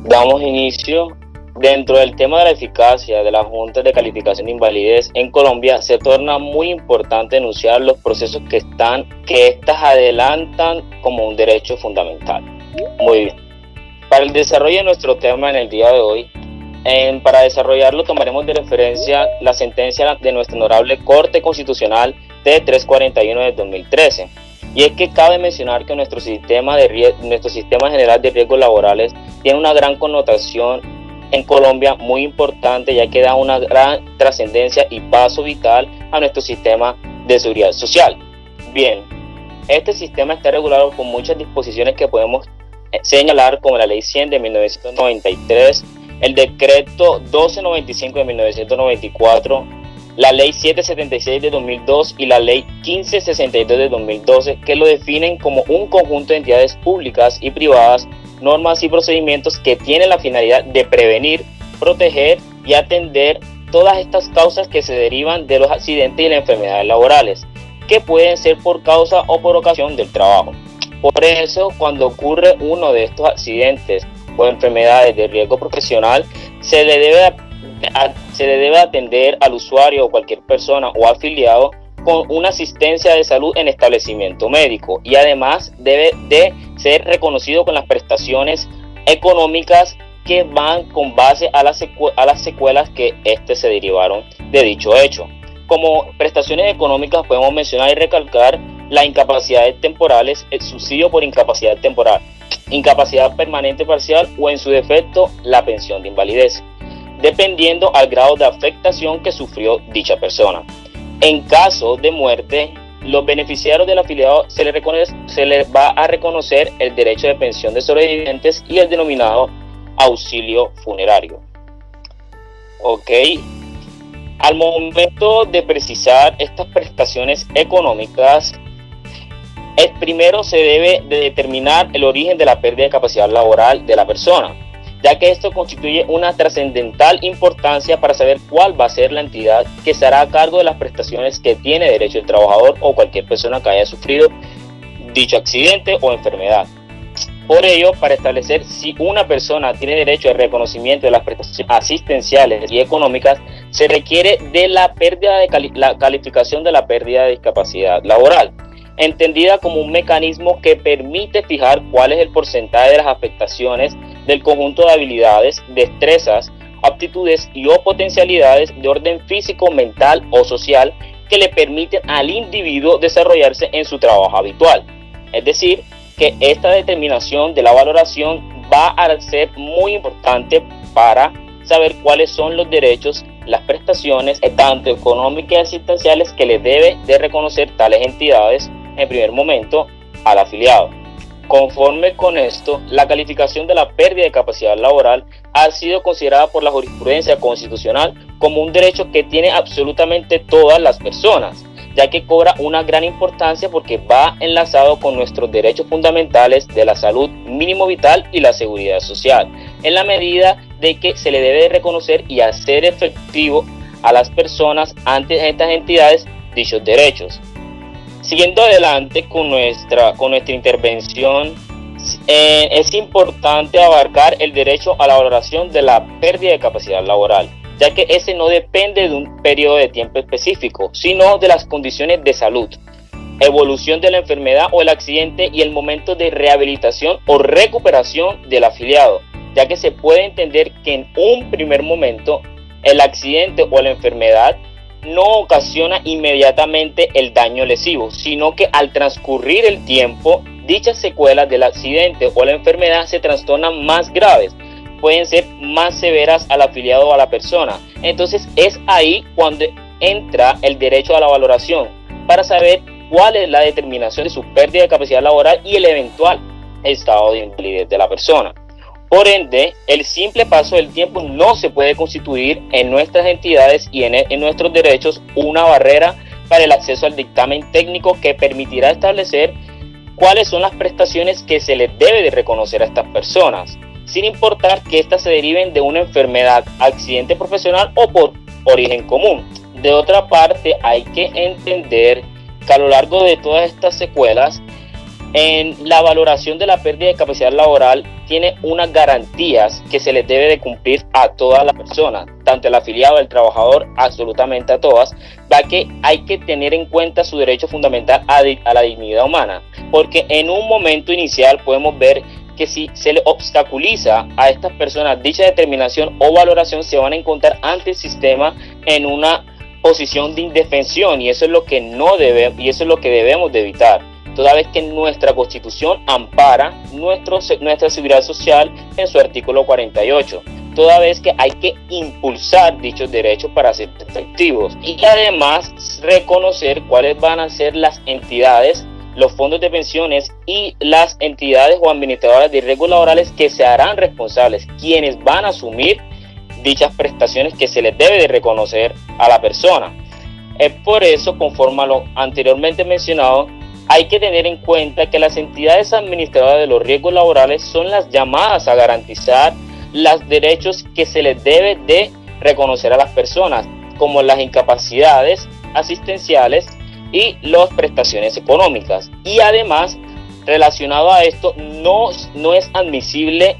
Damos inicio. Dentro del tema de la eficacia de las juntas de calificación de invalidez en Colombia, se torna muy importante enunciar los procesos que estas adelantan como un derecho fundamental. Muy bien. Para el desarrollo de nuestro tema en el día de hoy, para desarrollarlo tomaremos de referencia la sentencia de nuestra honorable Corte Constitucional T341 de 2013. Y es que cabe mencionar que nuestro sistema general de riesgos laborales tiene una gran connotación en Colombia muy importante, ya que da una gran trascendencia y paso vital a nuestro sistema de seguridad social. Bien, este sistema está regulado con muchas disposiciones que podemos señalar, como la Ley 100 de 1993, el Decreto 1295 de 1994, la Ley 776 de 2002 y la Ley 1562 de 2012, que lo definen como un conjunto de entidades públicas y privadas, normas y procedimientos que tienen la finalidad de prevenir, proteger y atender todas estas causas que se derivan de los accidentes y las enfermedades laborales, que pueden ser por causa o por ocasión del trabajo. Por eso, cuando ocurre uno de estos accidentes o enfermedades de riesgo profesional, se le debe atender al usuario o cualquier persona o afiliado con una asistencia de salud en establecimiento médico, y además debe de ser reconocido con las prestaciones económicas que van con base a las secuelas que se derivaron de dicho hecho. Como prestaciones económicas podemos mencionar y recalcar las incapacidades temporales, el subsidio por incapacidad temporal, incapacidad permanente parcial o en su defecto la pensión de invalidez, dependiendo al grado de afectación que sufrió dicha persona. En caso de muerte, los beneficiarios del afiliado se les va a reconocer el derecho de pensión de sobrevivientes y el denominado auxilio funerario. Ok. Al momento de precisar estas prestaciones económicas, primero se debe de determinar el origen de la pérdida de capacidad laboral de la persona, ya que esto constituye una trascendental importancia para saber cuál va a ser la entidad que estará a cargo de las prestaciones que tiene derecho el trabajador o cualquier persona que haya sufrido dicho accidente o enfermedad. Por ello, para establecer si una persona tiene derecho al reconocimiento de las prestaciones asistenciales y económicas, se requiere de la calificación de la pérdida de discapacidad laboral, entendida como un mecanismo que permite fijar cuál es el porcentaje de las afectaciones del conjunto de habilidades, destrezas, aptitudes y o potencialidades de orden físico, mental o social que le permiten al individuo desarrollarse en su trabajo habitual. Es decir, que esta determinación de la valoración va a ser muy importante para saber cuáles son los derechos, las prestaciones, tanto económicas y asistenciales, que le debe de reconocer tales entidades en primer momento al afiliado. Conforme con esto, la calificación de la pérdida de capacidad laboral ha sido considerada por la jurisprudencia constitucional como un derecho que tiene absolutamente todas las personas, ya que cobra una gran importancia porque va enlazado con nuestros derechos fundamentales de la salud mínimo vital y la seguridad social, en la medida de que se le debe reconocer y hacer efectivo a las personas ante estas entidades dichos derechos. Siguiendo adelante con nuestra intervención, es importante abarcar el derecho a la valoración de la pérdida de capacidad laboral, ya que ese no depende de un periodo de tiempo específico, sino de las condiciones de salud, evolución de la enfermedad o el accidente y el momento de rehabilitación o recuperación del afiliado, ya que se puede entender que en un primer momento el accidente o la enfermedad no ocasiona inmediatamente el daño lesivo, sino que al transcurrir el tiempo, dichas secuelas del accidente o la enfermedad se trastornan más graves, pueden ser más severas al afiliado o a la persona. Entonces es ahí cuando entra el derecho a la valoración, para saber cuál es la determinación de su pérdida de capacidad laboral y el eventual estado de invalidez de la persona. Por ende, el simple paso del tiempo no se puede constituir en nuestras entidades y en nuestros derechos una barrera para el acceso al dictamen técnico que permitirá establecer cuáles son las prestaciones que se les debe de reconocer a estas personas, sin importar que éstas se deriven de una enfermedad, accidente profesional o por origen común. De otra parte, hay que entender que a lo largo de todas estas secuelas, En la valoración de la pérdida de capacidad laboral tiene unas garantías que se les debe de cumplir a todas las personas, tanto el afiliado, el trabajador, absolutamente a todas, ya que hay que tener en cuenta su derecho fundamental a la dignidad humana, porque en un momento inicial podemos ver que si se le obstaculiza a estas personas dicha determinación o valoración, se van a encontrar ante el sistema en una posición de indefensión, y eso es lo que debemos de evitar, toda vez que nuestra Constitución ampara nuestra seguridad social en su artículo 48, toda vez que hay que impulsar dichos derechos para ser efectivos, y además reconocer cuáles van a ser las entidades, los fondos de pensiones y las entidades o administradoras de riesgos laborales que se harán responsables, quienes van a asumir dichas prestaciones que se les debe de reconocer a la persona. Es por eso, conforme a lo anteriormente mencionado, hay que tener en cuenta que las entidades administradoras de los riesgos laborales son las llamadas a garantizar los derechos que se les debe de reconocer a las personas, como las incapacidades asistenciales y las prestaciones económicas. Y además, relacionado a esto, no es admisible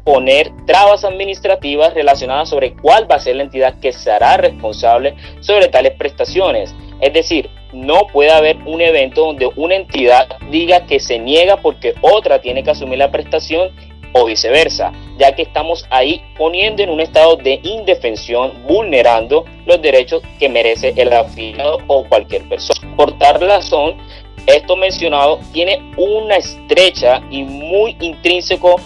poner trabas administrativas relacionadas sobre cuál va a ser la entidad que se hará responsable sobre tales prestaciones. Es decir, no puede haber un evento donde una entidad diga que se niega porque otra tiene que asumir la prestación o viceversa, ya que estamos ahí poniendo en un estado de indefensión, vulnerando los derechos que merece el afiliado o cualquier persona. Por tal razón, esto mencionado tiene una estrecha y muy intrínseco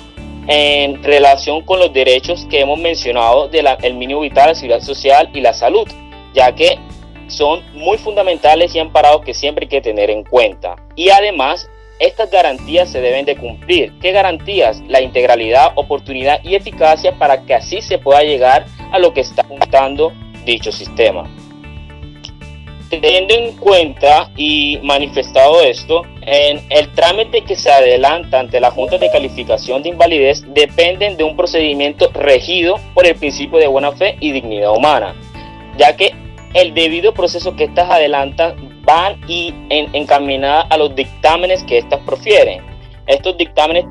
en relación con los derechos que hemos mencionado el mínimo vital, la seguridad social y la salud, ya que son muy fundamentales y amparados que siempre hay que tener en cuenta. Y además, estas garantías se deben de cumplir. ¿Qué garantías? La integralidad, oportunidad y eficacia para que así se pueda llegar a lo que está apuntando dicho sistema. Teniendo en cuenta y manifestado esto, en el trámite que se adelanta ante la Junta de Calificación de Invalidez dependen de un procedimiento regido por el principio de buena fe y dignidad humana, ya que el debido proceso que estas adelantan van encaminadas a los dictámenes que estas profieren. Estos dictámenes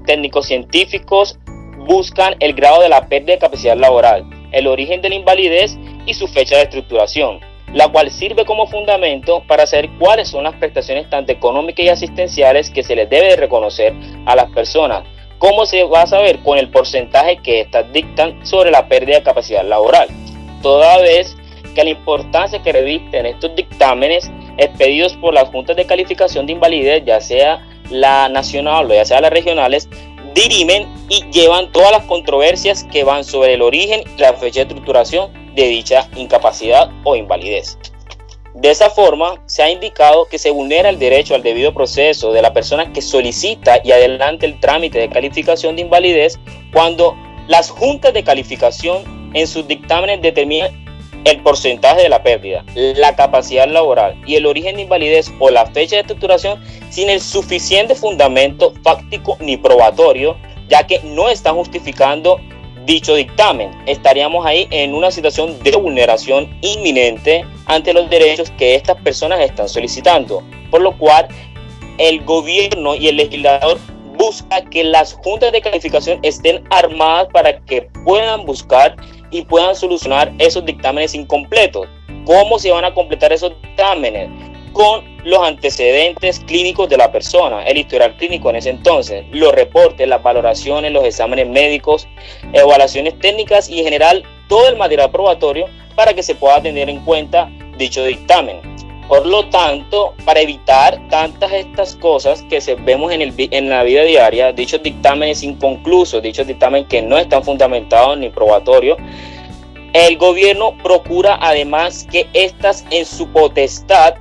técnico-científicos buscan el grado de la pérdida de capacidad laboral, el origen de la invalidez y su fecha de estructuración, la cual sirve como fundamento para saber cuáles son las prestaciones tanto económicas y asistenciales que se les debe de reconocer a las personas. ¿Cómo se va a saber? Con el porcentaje que éstas dictan sobre la pérdida de capacidad laboral, toda vez que la importancia que revisten estos dictámenes expedidos por las juntas de calificación de invalidez, ya sea la nacional o ya sea las regionales, dirimen y llevan todas las controversias que van sobre el origen y la fecha de estructuración de dicha incapacidad o invalidez. De esa forma, se ha indicado que se vulnera el derecho al debido proceso de la persona que solicita y adelanta el trámite de calificación de invalidez cuando las juntas de calificación en sus dictámenes determinan el porcentaje de la pérdida, la capacidad laboral y el origen de invalidez o la fecha de estructuración sin el suficiente fundamento fáctico ni probatorio, ya que no están justificando dicho dictamen. Estaríamos ahí en una situación de vulneración inminente ante los derechos que estas personas están solicitando, por lo cual el gobierno y el legislador busca que las juntas de calificación estén armadas para que puedan buscar y puedan solucionar esos dictámenes incompletos. ¿Cómo se van a completar esos dictámenes? Con los antecedentes clínicos de la persona, el historial clínico en ese entonces, los reportes, las valoraciones, los exámenes médicos, evaluaciones técnicas y en general todo el material probatorio para que se pueda tener en cuenta dicho dictamen. Por lo tanto, para evitar tantas estas cosas que vemos en la vida diaria, dichos dictámenes inconclusos, dichos dictámenes que no están fundamentados ni probatorios, el gobierno procura además que estas en su potestad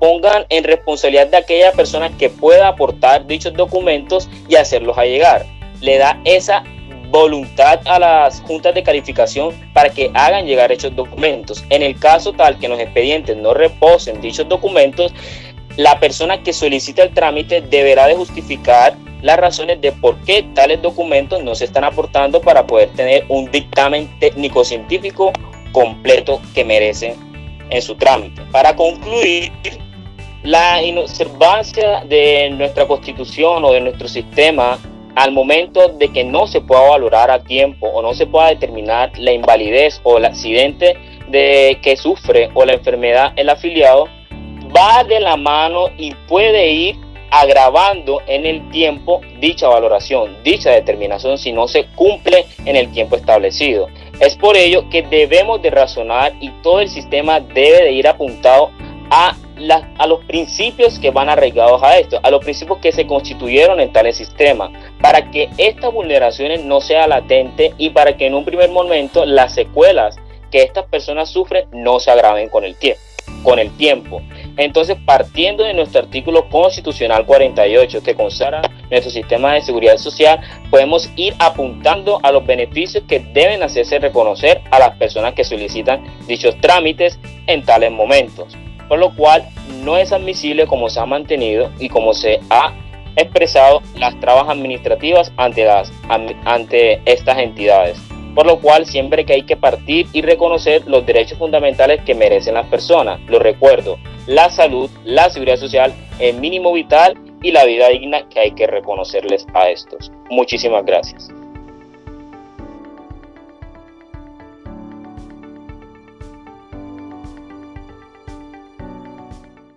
pongan en responsabilidad de aquella persona que pueda aportar dichos documentos y hacerlos llegar. Le da esa voluntad a las juntas de calificación para que hagan llegar esos documentos. En el caso tal que en los expedientes no reposen dichos documentos, la persona que solicita el trámite deberá de justificar las razones de por qué tales documentos no se están aportando para poder tener un dictamen técnico-científico completo que merecen en su trámite. Para concluir, La inobservancia de nuestra constitución o de nuestro sistema al momento de que no se pueda valorar a tiempo o no se pueda determinar la invalidez o el accidente de que sufre o la enfermedad el afiliado, va de la mano y puede ir agravando en el tiempo dicha valoración, dicha determinación, si no se cumple en el tiempo establecido. Es por ello que debemos de razonar y todo el sistema debe de ir apuntado a los principios que van arraigados a esto, a los principios que se constituyeron en tal sistema, para que estas vulneraciones no sean latentes y para que en un primer momento las secuelas que estas personas sufren no se agraven con el tiempo. Entonces, partiendo de nuestro artículo constitucional 48 que consagra nuestro sistema de seguridad social, podemos ir apuntando a los beneficios que deben hacerse reconocer a las personas que solicitan dichos trámites en tales momentos, por lo cual no es admisible, como se ha mantenido y como se ha expresado, las trabas administrativas ante estas entidades, por lo cual siempre que hay que partir y reconocer los derechos fundamentales que merecen las personas. Lo recuerdo: la salud, la seguridad social, el mínimo vital y la vida digna, que hay que reconocerles a estos. Muchísimas gracias.